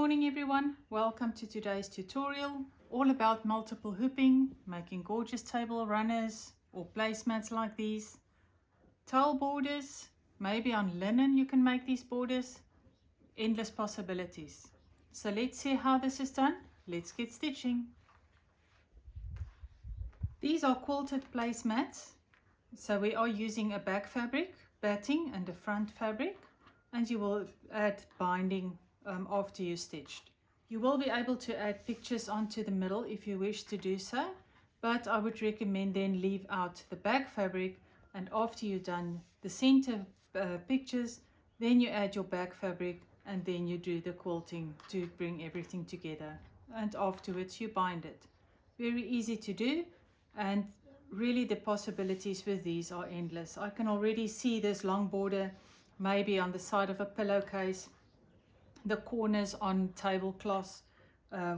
morning everyone, welcome to today's tutorial all about multiple hooping, making gorgeous table runners or placemats like these, towel borders, maybe on linen you can make these borders, endless possibilities. So let's see how this is done. Let's get stitching. These are quilted placemats, so we are using a back fabric, batting and a front fabric, and you will add binding after you stitched. You will be able to add pictures onto the middle if you wish to do so, but I would recommend then leave out the back fabric, and after you've done the center pictures, then you add your back fabric and then you do the quilting to bring everything together, and afterwards you bind it. Very easy to do, and really the possibilities with these are endless. I can already see this long border maybe on the side of a pillowcase, the corners on tablecloths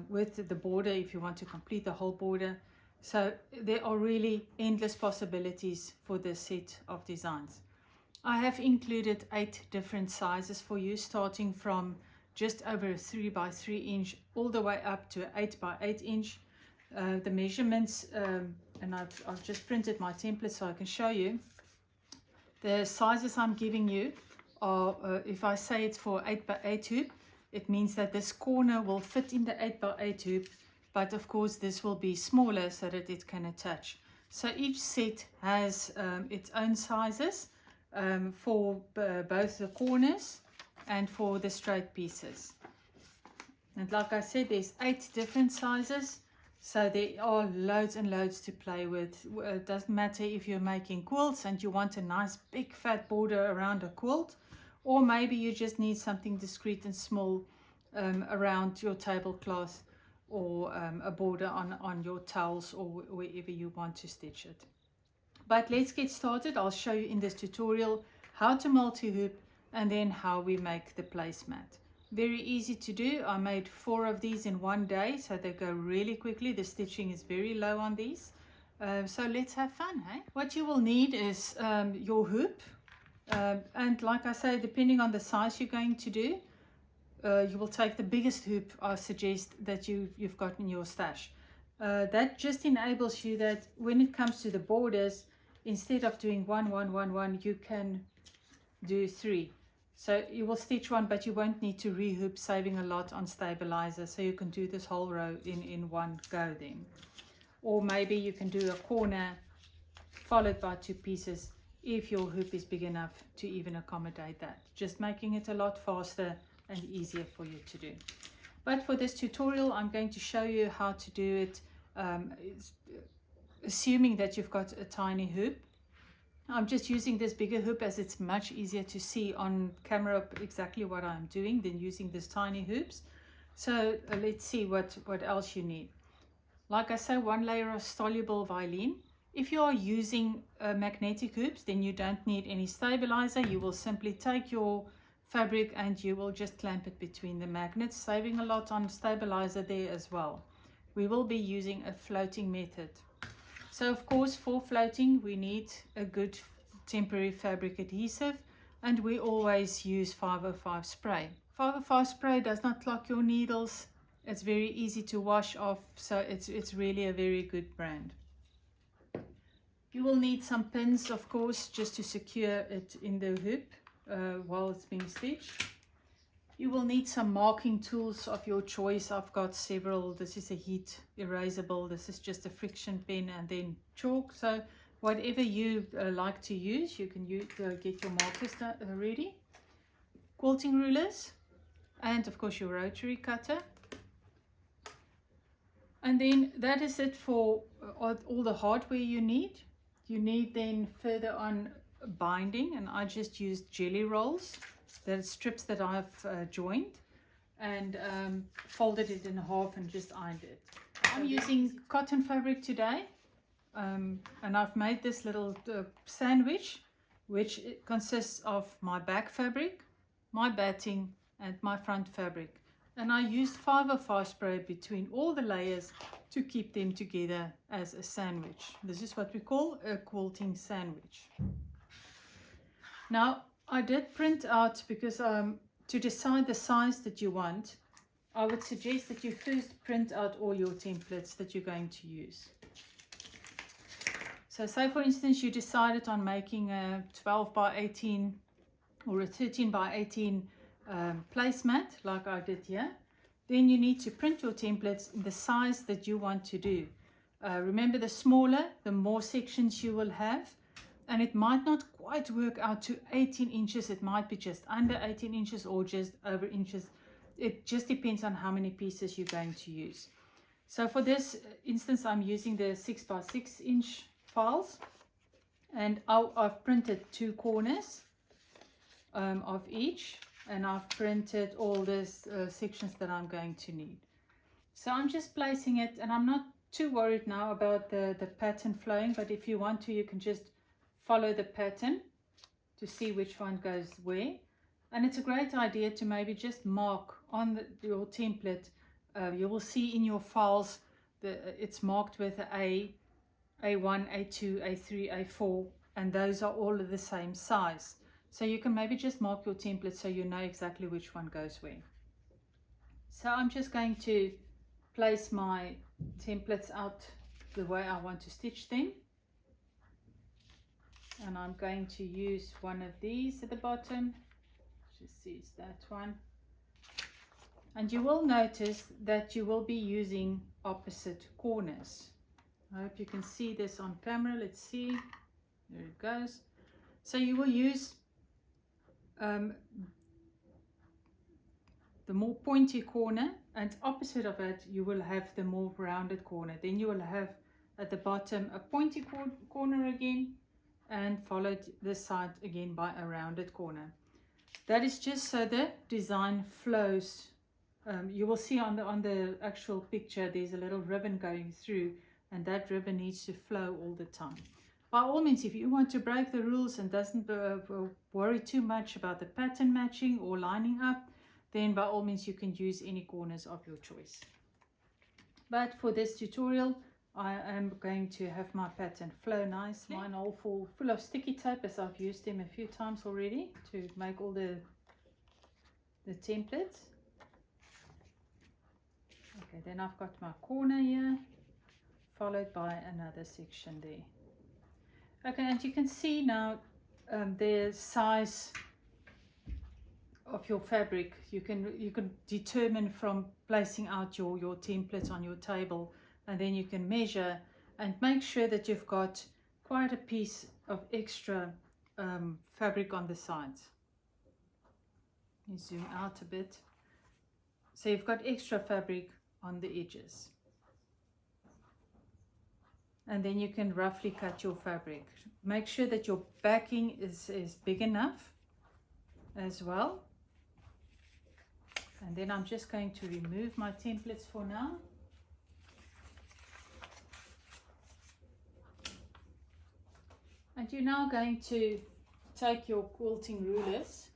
with the border if you want to complete the whole border. So there are really endless possibilities for this set of designs. I have included 8 different sizes for you, starting from just over a 3 by 3 inch all the way up to 8 by 8 inch. The measurements, and I've just printed my template so I can show you. The sizes I'm giving you are, if I say it's for 8 by 8 hoop, it means that this corner will fit in the 8 by 8 hoop, but of course this will be smaller so that it can attach. So each set has its own sizes for both the corners and for the straight pieces. And like I said, there's 8 different sizes, so there are loads and loads to play with. It doesn't matter if you're making quilts and you want a nice big fat border around a quilt, or maybe you just need something discreet and small around your tablecloth, or a border on your towels, or wherever you want to stitch it. But let's get started. I'll show you in this tutorial how to multi-hoop and then how we make the placemat. Very easy to do. I made 4 of these in one day, so they go really quickly. The stitching is very low on these. So let's have fun, hey? What you will need is your hoop. And like I say, depending on the size you're going to do, you will take the biggest hoop I suggest that you've got in your stash. That just enables you that when it comes to the borders, instead of doing 1, 1, 1, 1, you can do 3. So you will stitch 1, but you won't need to rehoop, saving a lot on stabilizer. So you can do this whole row in one go then. Or maybe you can do a corner followed by 2 pieces if your hoop is big enough to even accommodate that, just making it a lot faster and easier for you to do. But for this tutorial, I'm going to show you how to do it, assuming that you've got a tiny hoop. I'm just using this bigger hoop as it's much easier to see on camera exactly what I'm doing than using this tiny hoops. So let's see what else you need. Like I say, 1 layer of soluble violin. If you are using magnetic hoops, then you don't need any stabilizer. You will simply take your fabric and you will just clamp it between the magnets, saving a lot on stabilizer there as well. We will be using a floating method. So of course, for floating we need a good temporary fabric adhesive, and we always use 505 spray. 505 spray does not clog your needles. It's very easy to wash off, so it's really a very good brand. You will need some pins, of course, just to secure it in the hoop while it's being stitched. You will need some marking tools of your choice. I've got several. This is a heat erasable. This is just a friction pen, and then chalk. So whatever you like to use, you can get your markers ready. Quilting rulers, and of course your rotary cutter. And then that is it for all the hardware you need. You need then further on binding, and I just used jelly rolls, the strips that I've joined, and folded it in half and just ironed it. I'm using cotton fabric today, and I've made this little sandwich, which consists of my back fabric, my batting, and my front fabric. And I used 505 spray between all the layers to keep them together as a sandwich. This is what we call a quilting sandwich. Now I did print out, because to decide the size that you want, I would suggest that you first print out all your templates that you're going to use. So say for instance you decided on making a 12 by 18 or a 13 by 18 placemat like I did here. Then you need to print your templates in the size that you want to do. Remember, the smaller, the more sections you will have, and it might not quite work out to 18 inches. It might be just under 18 inches or just over inches. It just depends on how many pieces you're going to use. So for this instance, I'm using the 6 by 6 inch files, and I've printed 2 corners of each, and I've printed all these sections that I'm going to need. So I'm just placing it, and I'm not too worried now about the pattern flowing, but if you want to, you can just follow the pattern to see which one goes where. And it's a great idea to maybe just mark on your template. You will see in your files it's marked with A, A1, A2, A3, A4, and those are all of the same size. So you can maybe just mark your template so you know exactly which one goes where. So I'm just going to place my templates out the way I want to stitch them. And I'm going to use one of these at the bottom. Just use that one. And you will notice that you will be using opposite corners. I hope you can see this on camera. Let's see. There it goes. So you will use the more pointy corner, and opposite of it you will have the more rounded corner. Then you will have at the bottom a pointy corner again, and followed this side again by a rounded corner. That is just so the design flows. You will see on the actual picture there's a little ribbon going through, and that ribbon needs to flow all the time. By all means, if you want to break the rules and doesn't worry too much about the pattern matching or lining up, then by all means you can use any corners of your choice. But for this tutorial, I am going to have my pattern flow nicely. Mine all full of sticky tape, as I've used them a few times already to make all the templates. Okay, then I've got my corner here, followed by another section there. Okay, and you can see now the size of your fabric. You can determine from placing out your template on your table, and then you can measure and make sure that you've got quite a piece of extra fabric on the sides. You zoom out a bit. So you've got extra fabric on the edges. And then you can roughly cut your fabric. Make sure that your backing is big enough as well. And then I'm just going to remove my templates for now. And you're now going to take your quilting rulers,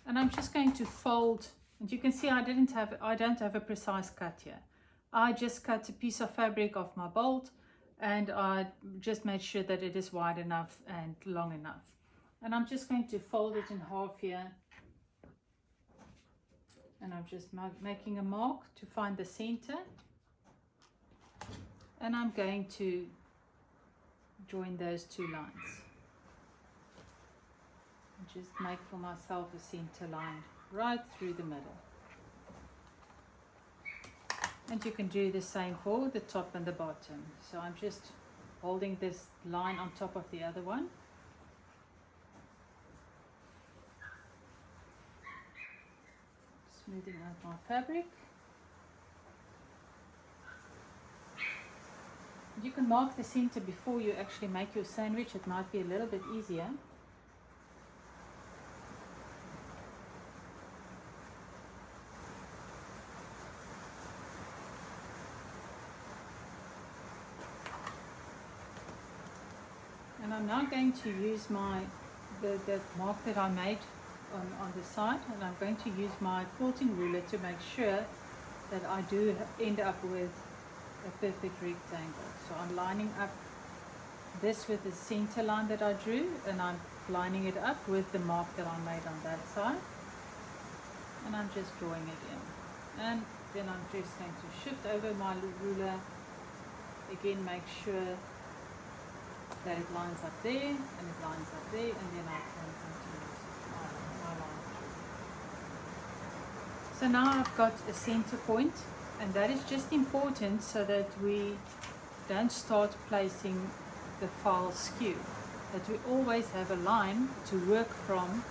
and I'm just going to fold. And you can see I don't have a precise cut here. I just cut a piece of fabric off my bolt, and I just made sure that it is wide enough and long enough. And I'm just going to fold it in half here, and I'm just making a mark to find the center, and I'm going to join those 2 lines and just make for myself a center line right through the middle. And you can do the same for the top and the bottom. So I'm just holding this line on top of the other one. Smoothing out my fabric. You can mark the center before you actually make your sandwich. It might be a little bit easier. And I'm now going to use the mark that I made on the side, and I'm going to use my quilting ruler to make sure that I do end up with a perfect rectangle. So I'm lining up this with the center line that I drew, and I'm lining it up with the mark that I made on that side, and I'm just drawing it in. And then I'm just going to shift over my ruler. Again, make sure that it lines up there and it lines up there, and then I can continue my line through. So now I've got a center point, and that is just important so that we don't start placing the file skew, that we always have a line to work from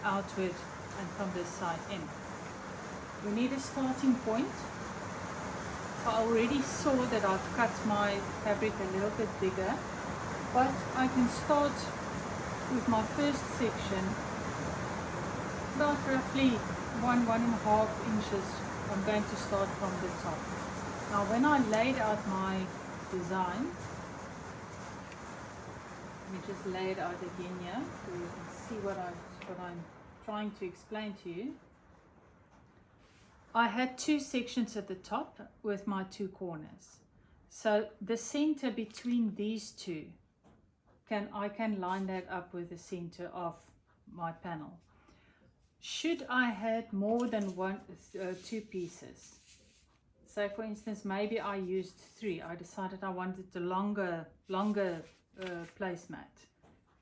outward and from this side in. We need a starting point. So I already saw that I've cut my fabric a little bit bigger, but I can start with my first section about roughly 1.5 inches. I'm going to start from the top. Now when I laid out my design, let me just lay it out again here so you can see what I'm trying to explain to you. I had two sections at the top with my two corners. So the center between these two, I can line that up with the center of my panel. Should I had more than two pieces, so for instance, maybe I used 3. I decided I wanted the longer placemat.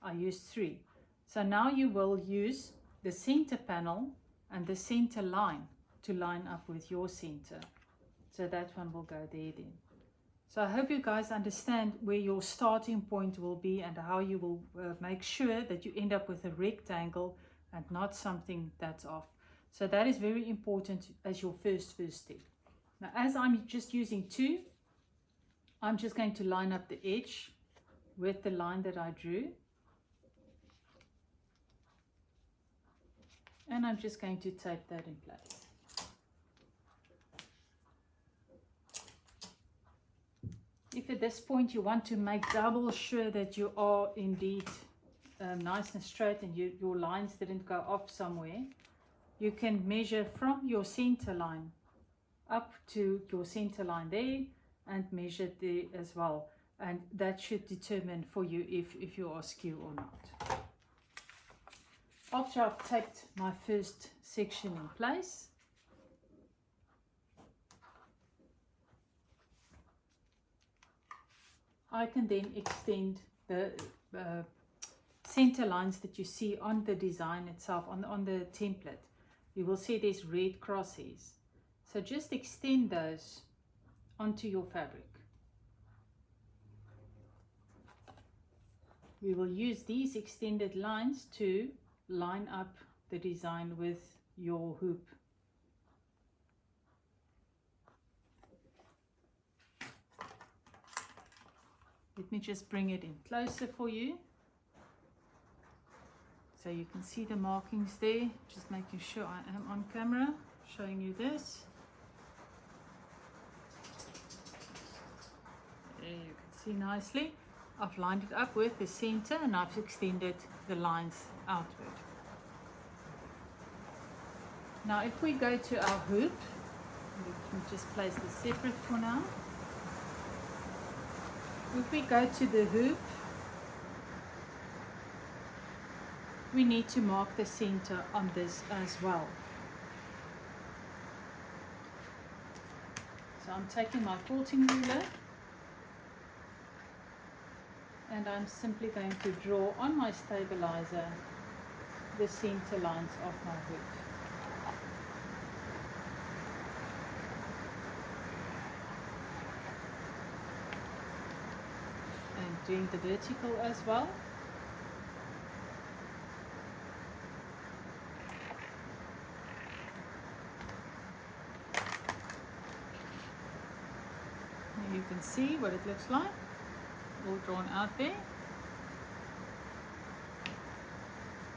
I used 3. So now you will use the center panel and the center line to line up with your center. So that one will go there then. So I hope you guys understand where your starting point will be and how you will make sure that you end up with a rectangle and not something that's off. So that is very important as your first step. Now as I'm just using 2, I'm just going to line up the edge with the line that I drew. And I'm just going to tape that in place. If at this point you want to make double sure that you are indeed nice and straight and your lines didn't go off somewhere, you can measure from your center line up to your center line there and measure there as well, and that should determine for you if you are skew or not. After I've taped my first section in place, I can then extend the center lines that you see on the design itself, on the template. You will see there's red crosses. So just extend those onto your fabric. We will use these extended lines to line up the design with your hoop. Let me just bring it in closer for you so you can see the markings there. Just making sure I am on camera showing you this. There you can see nicely. I've lined it up with the center and I've extended the lines outward. Now if we go to our hoop, let me just place this separate for now. If we go to the hoop, we need to mark the center on this as well. So I'm taking my quilting ruler and I'm simply going to draw on my stabilizer the center lines of my hoop. Doing the vertical as well. Now you can see what it looks like, all drawn out there.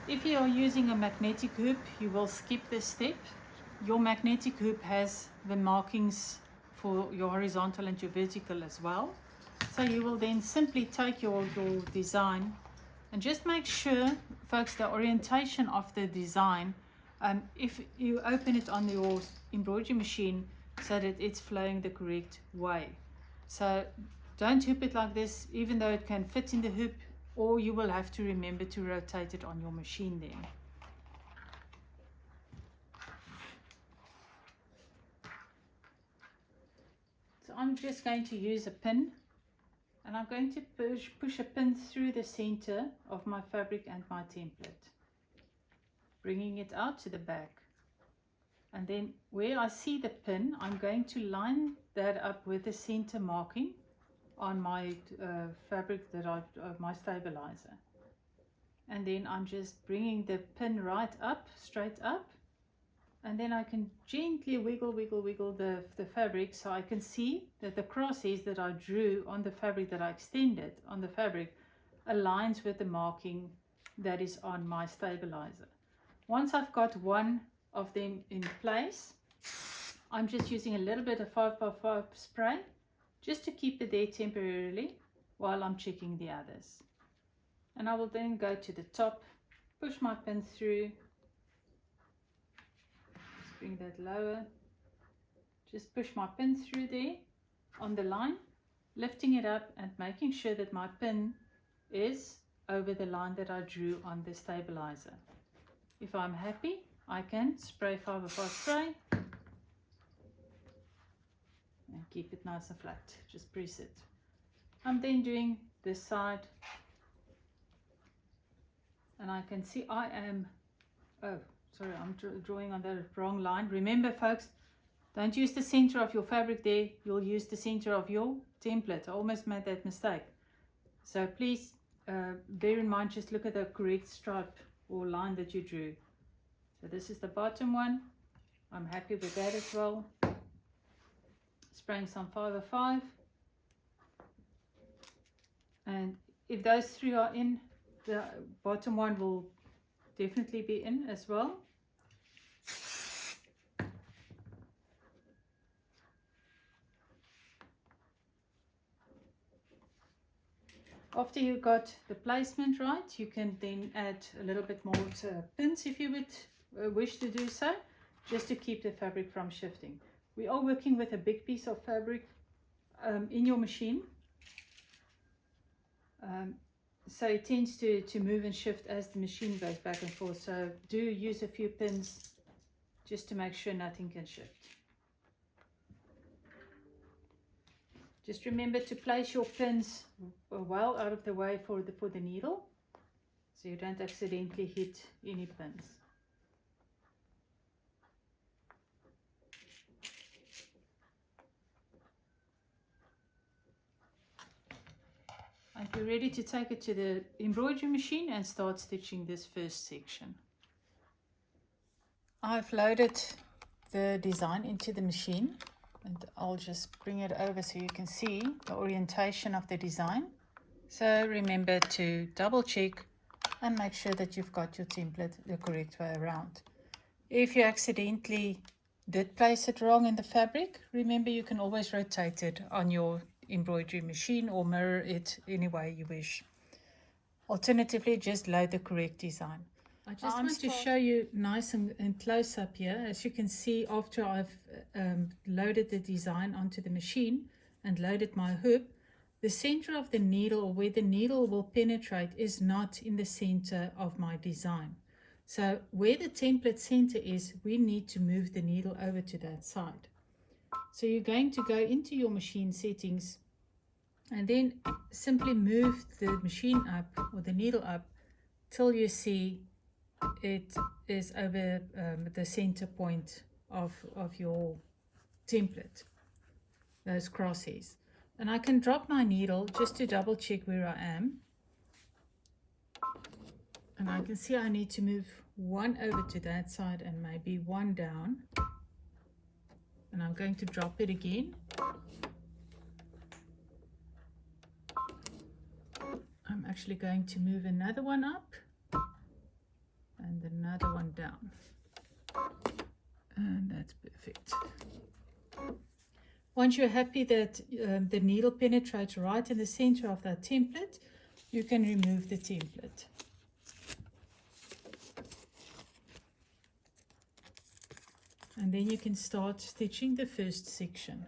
If you are using a magnetic hoop, you will skip this step. Your magnetic hoop has the markings for your horizontal and your vertical as well. So you will then simply take your design and just make sure, folks, the orientation of the design, if you open it on your embroidery machine so that it's flowing the correct way. So don't hoop it like this, even though it can fit in the hoop, or you will have to remember to rotate it on your machine then. So I'm just going to use a pin, and I'm going to push a pin through the center of my fabric and my template, bringing it out to the back. And then where I see the pin, I'm going to line that up with the center marking on my fabric that my stabilizer. And then I'm just bringing the pin right up, straight up, and then I can gently wiggle the fabric, so I can see that the crosshairs that I drew on the fabric, that I extended on the fabric, aligns with the marking that is on my stabilizer. Once I've got one of them in place, I'm just using a little bit of 5x5 spray just to keep it there temporarily while I'm checking the others. And I will then go to the top, push my pin through, just bring that lower, just push my pin through there on the line, lifting it up and making sure that my pin is over the line that I drew on the stabilizer. If I'm happy, I can spray 5x5 spray and keep it nice and flat, just press it. I'm then doing this side, and I can see I am, oh sorry, I'm drawing on the wrong line. Remember folks, don't use the center of your fabric there, you'll use the center of your template. I almost made that mistake. So please bear in mind, just look at the correct stripe or line that you drew. So this is the bottom one. I'm happy with that as well. Spraying some 505. And if those three are in, the bottom one will definitely be in as well. After you got the placement right, you can then add a little bit more pins if you would wish to do so, just to keep the fabric from shifting. We are working with a big piece of fabric in your machine, so it tends to move and shift as the machine goes back and forth. So do use a few pins just to make sure nothing can shift. Just remember to place your pins well out of the way for the needle, so you don't accidentally hit any pins. And we're ready to take it to the embroidery machine and start stitching this first section. I've loaded the design into the machine, and I'll just bring it over so you can see the orientation of the design. So remember to double check and make sure that you've got your template the correct way around. If you accidentally did place it wrong in the fabric, remember you can always rotate it on your embroidery machine or mirror it any way you wish. Alternatively, just load the correct design. I just want to show you nice and close up here. As you can see, after I've loaded the design onto the machine and loaded my hoop, the center of the needle, or where the needle will penetrate, is not in the center of my design. So where the template center is, we need to move the needle over to that side. So you're going to go into your machine settings and then simply move the machine up, or the needle up, till you see it is over the center point of your template, those crosshairs. And I can drop my needle just to double check where I am, and I can see I need to move one over to that side and maybe one down, and I'm going to drop it again. I'm actually going to move another one up and another one down, and that's perfect. Once you're happy that the needle penetrates right in the center of that template, you can remove the template. And then you can start stitching the first section.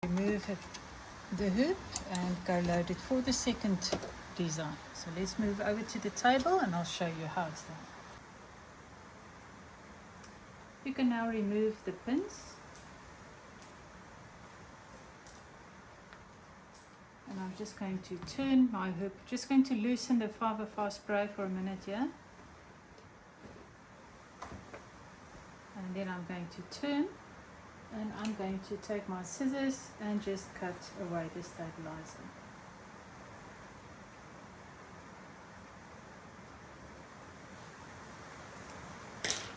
Remove the hoop and go load it for the second design. So let's move over to the table and I'll show you how it's done. You can now remove the pins. And I'm just going to turn my hoop, just going to loosen the 505 spray for a minute here. And then I'm going to turn and I'm going to take my scissors and just cut away the stabilizer.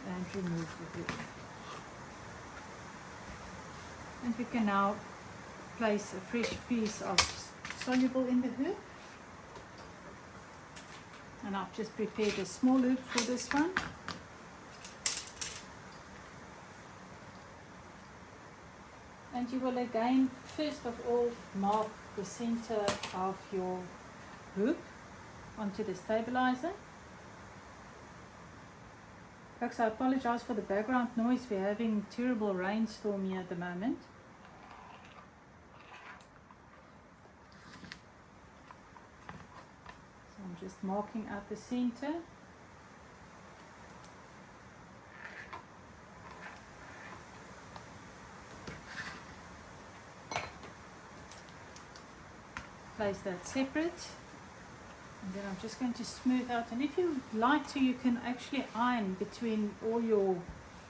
And remove the hoop. And we can now place a fresh piece of soluble in the hoop. And I've just prepared a small hoop for this one. And you will again, first of all, mark the center of your hoop onto the stabilizer. Folks, I apologize for the background noise. We're having a terrible rainstorm here at the moment. So I'm just marking out the center. Place that separate. And then I'm just going to smooth out, and if you like to, you can actually iron between all your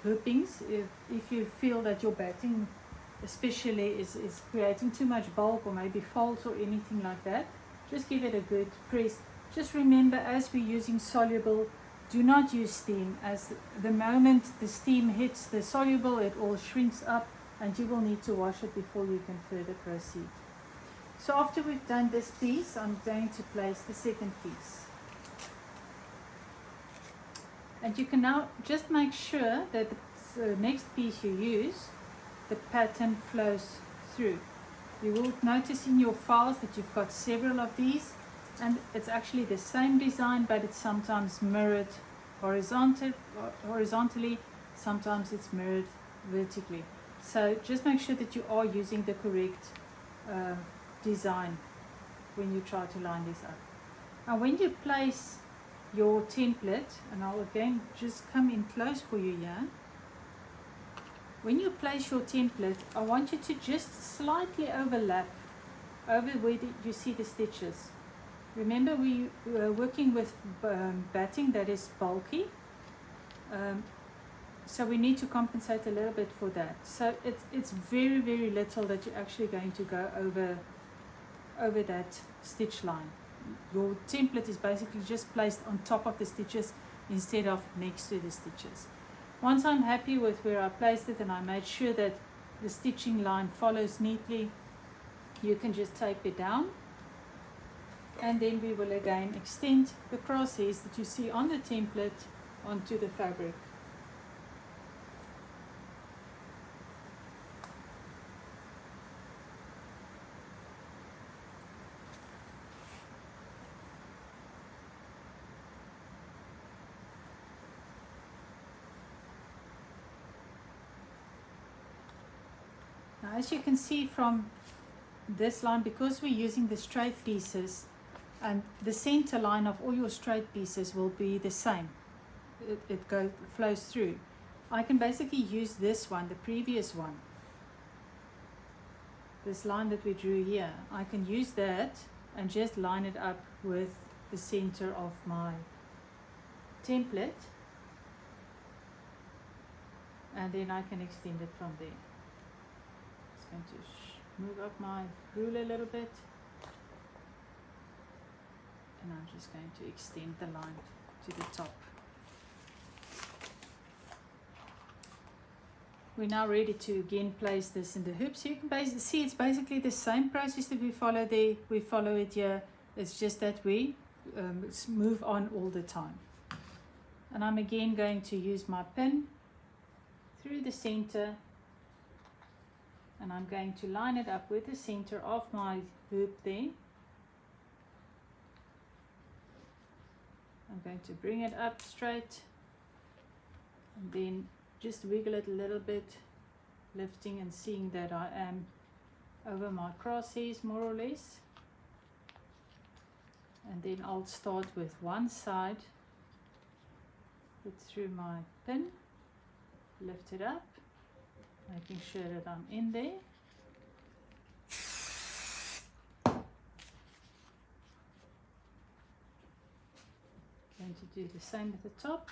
hoopings if you feel that your batting especially is creating too much bulk or maybe folds or anything like that. Just give it a good press. Just remember, as we're using soluble, do not use steam, as the moment the steam hits the soluble it all shrinks up and you will need to wash it before you can further proceed. So after we've done this piece, I'm going to place the second piece. And you can now just make sure that the next piece you use, the pattern flows through. You will notice in your files that you've got several of these, and it's actually the same design, but it's sometimes mirrored horizontally, sometimes it's mirrored vertically. So just make sure that you are using the correct design when you try to line this up. Now when you place your template, and I'll again just come in close for you here. When you place your template, I want you to just slightly overlap over where you see the stitches. Remember, we are working with batting that is bulky, so we need to compensate a little bit for that. So it's very, very little that you're actually going to go over that stitch line. Your template is basically just placed on top of the stitches instead of next to the stitches. Once I'm happy with where I placed it and I made sure that the stitching line follows neatly, you can just tape it down, and then we will again extend the crosshairs that you see on the template onto the fabric. Now, as you can see from this line, because we're using the straight pieces, and the center line of all your straight pieces will be the same. It flows through. I can basically use this one, the previous one, this line that we drew here. I can use that and just line it up with the center of my template, and then I can extend it from there. Just going to move up my ruler a little bit, and I'm just going to extend the line to the top. We're now ready to again place this in the hoop. So you can see it's basically the same process that we follow there. We follow it here. It's just that we move on all the time. And I'm again going to use my pin through the center, and I'm going to line it up with the center of my hoop there. I'm going to bring it up straight and then just wiggle it a little bit, lifting and seeing that I am over my crosshairs more or less, and then I'll start with one side, put through my pin, lift it up, making sure that I'm in there. Going to do the same at the top.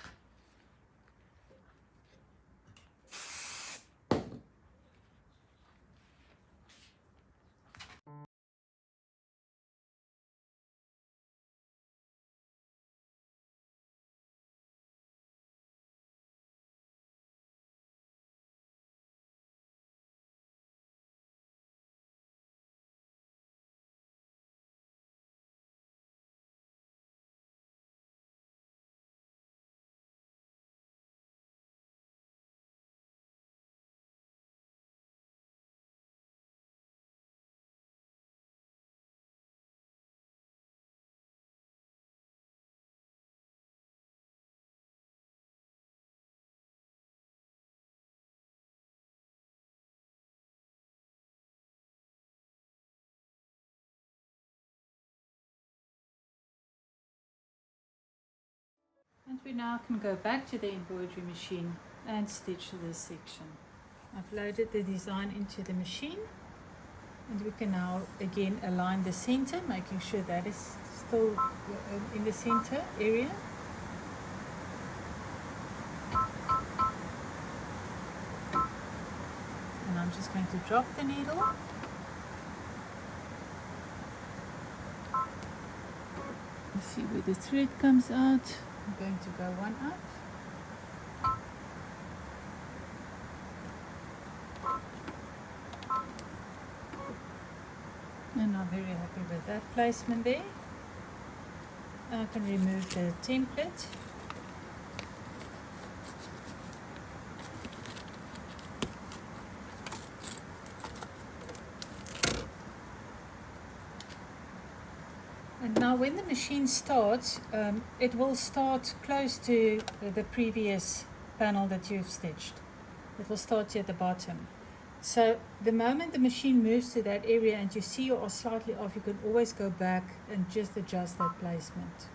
And we now can go back to the embroidery machine and stitch this section. I've loaded the design into the machine, and we can now again align the center, making sure that is still in the center area. And I'm just going to drop the needle. You see where the thread comes out. I'm going to go one up. And I'm very happy with that placement there. I can remove the template. And now when the machine starts, it will start close to the previous panel that you've stitched. It will start here at the bottom. So the moment the machine moves to that area and you see you are slightly off, you can always go back and just adjust that placement.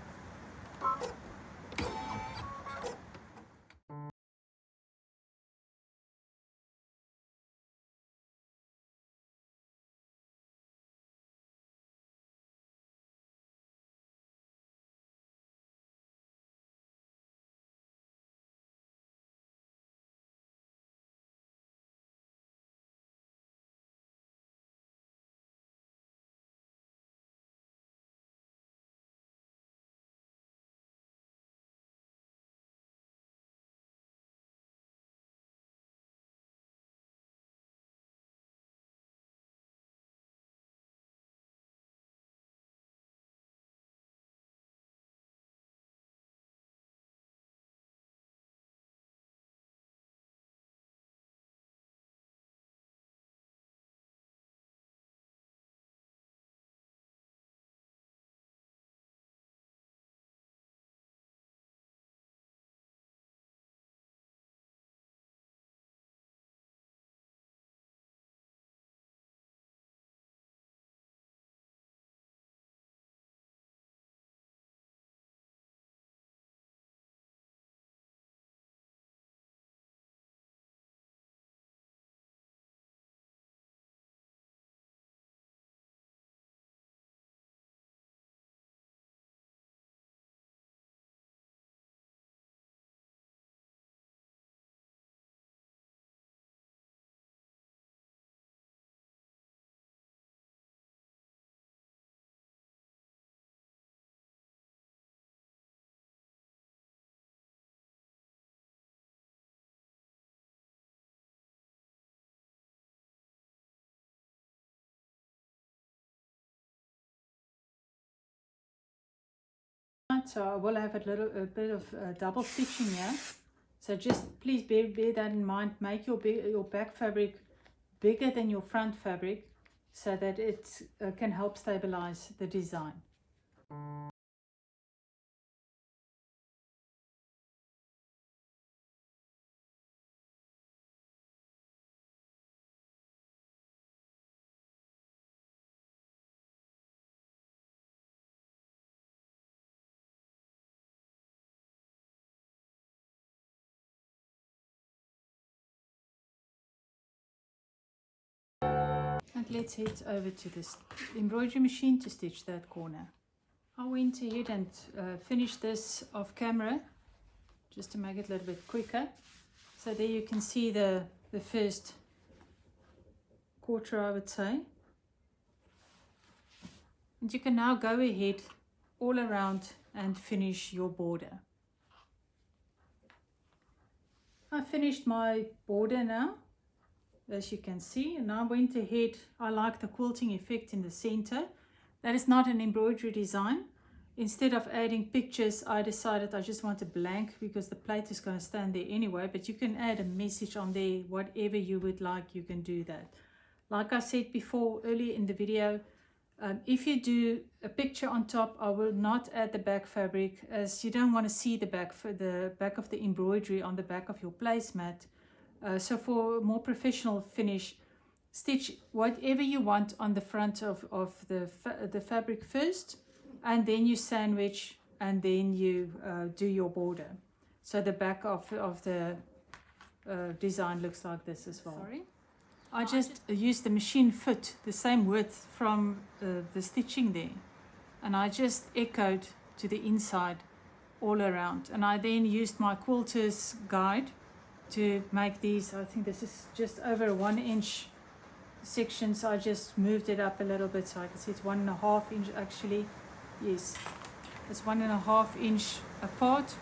So I will have a bit of double stitching here. So just please bear that in mind. Make your back fabric bigger than your front fabric so that it can help stabilize the design. And let's head over to this embroidery machine to stitch that corner. I went ahead and finished this off camera just to make it a little bit quicker. So there you can see the first quarter, I would say. And you can now go ahead all around and finish your border. I finished my border now, as you can see, and I went ahead. I like the quilting effect in the center. That is not an embroidery design. Instead of adding pictures, I decided I just want a blank because the plate is going to stand there anyway, but you can add a message on there, whatever you would like, you can do that. Like I said before earlier in the video, if you do a picture on top, I will not add the back fabric, as you don't want to see the back of the embroidery on the back of your placemat. So for a more professional finish, stitch whatever you want on the front of the fabric first, and then you sandwich, and then you do your border. So the back of the design looks like this as well. Sorry. I just used the machine foot, the same width from the stitching there, and I just echoed to the inside all around, and I then used my quilter's guide to make these. I think this is just over a 1 inch section, so I just moved it up a little bit so I can see it's 1.5 inch actually. Yes, it's 1.5 inch apart,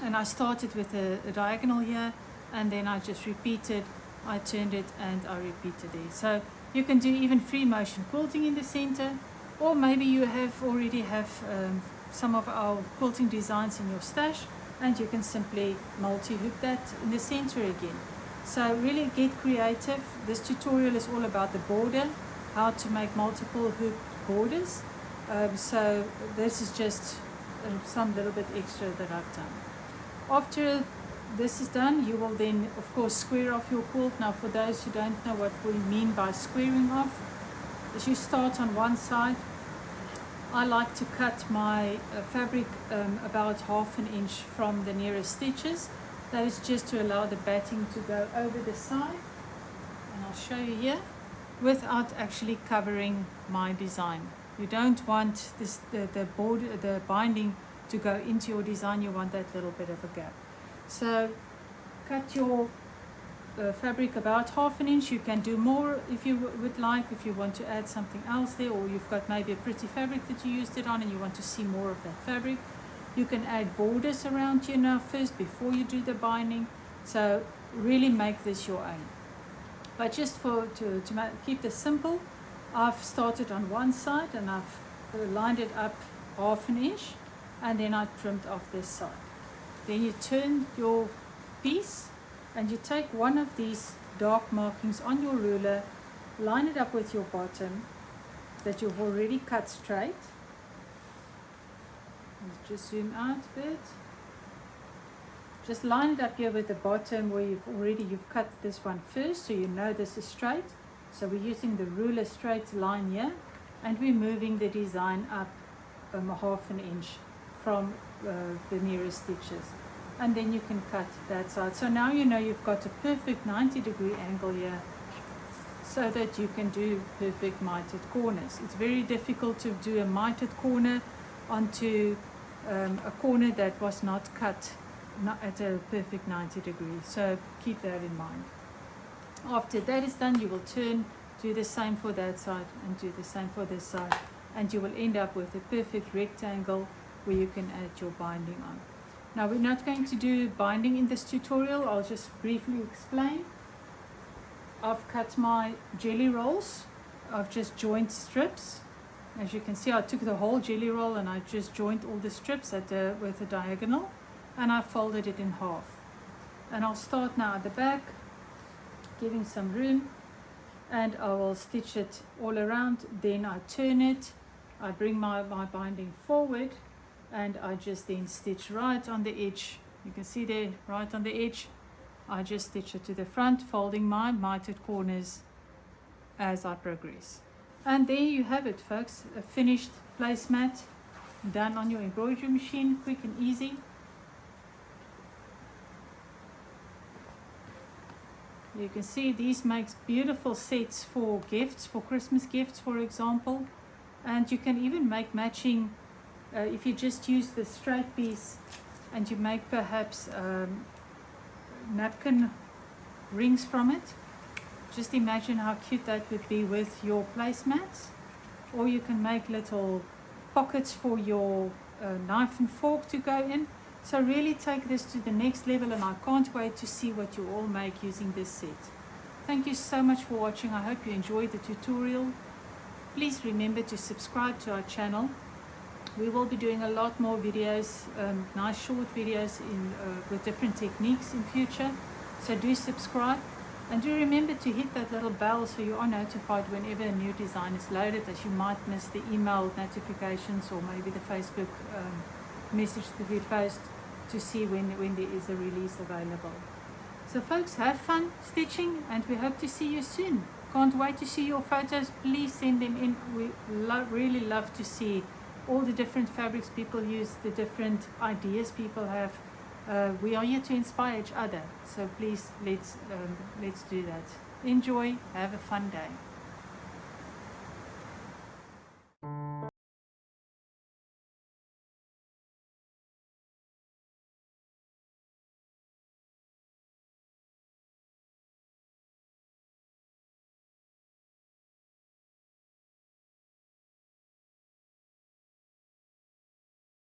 and I started with a diagonal here, and then I just repeated. I turned it and I repeated it. So you can do even free motion quilting in the center, or maybe you already have some of our quilting designs in your stash, and you can simply multi-hoop that in the center again. So really get creative. This tutorial is all about the border, how to make multiple hoop borders. So this is just some little bit extra that I've done. After this is done, you will then of course square off your quilt. Now for those who don't know what we mean by squaring off, as you start on one side, I like to cut my fabric about 1/2 inch from the nearest stitches. That is just to allow the batting to go over the side, and I'll show you here, without actually covering my design. You don't want the binding to go into your design. You want that little bit of a gap. So cut your fabric about 1/2 inch. You can do more if you would like, if you want to add something else there, or you've got maybe a pretty fabric that you used it on and you want to see more of that fabric. You can add borders around here now first before you do the binding. So really make this your own. But just to keep this simple, I've started on one side and I've lined it up 1/2 inch, and then I trimmed off this side. Then you turn your piece and you take one of these dark markings on your ruler, line it up with your bottom that you've already cut straight. Let's just zoom out a bit. Just line it up here with the bottom where you've cut this one first, so you know this is straight. So we're using the ruler straight line here, and we're moving the design up 1/2 inch from the nearest stitches, and then you can cut that side. So now you know you've got a perfect 90-degree angle here, so that you can do perfect mitered corners. It's very difficult to do a mitered corner onto a corner that was not cut at a perfect 90 degrees. So keep that in mind. After that is done, you will turn, do the same for that side, and do the same for this side, and you will end up with a perfect rectangle where you can add your binding on. Now we're not going to do binding in this tutorial. I'll just briefly explain. I've cut my jelly rolls. I've just joined strips. As you can see, I took the whole jelly roll and I just joined all the strips with a diagonal, and I folded it in half. And I'll start now at the back, giving some room, and I will stitch it all around. Then I turn it, I bring my binding forward, and I just then stitch right on the edge. You can see there, right on the edge, I just stitch it to the front, folding my mitered corners as I progress. And there you have it, folks, a finished placemat done on your embroidery machine, quick and easy. You can see these makes beautiful sets for gifts, for Christmas gifts, for example. And you can even make matching, if you just use the straight piece and you make perhaps napkin rings from it. Just imagine how cute that would be with your placemats. Or you can make little pockets for your knife and fork to go in. So really take this to the next level, and I can't wait to see what you all make using this set. Thank you so much for watching. I hope you enjoyed the tutorial. Please remember to subscribe to our channel. We will be doing a lot more videos, nice short videos with different techniques in future. So do subscribe, and do remember to hit that little bell so you are notified whenever a new design is loaded, as you might miss the email notifications or maybe the Facebook message that we post to see when there is a release available. So folks, have fun stitching, and we hope to see you soon. Can't wait to see your photos. Please send them in. We really love to see all the different fabrics people use, the different ideas people have. We are here to inspire each other, so please let's do that. Enjoy, have a fun day.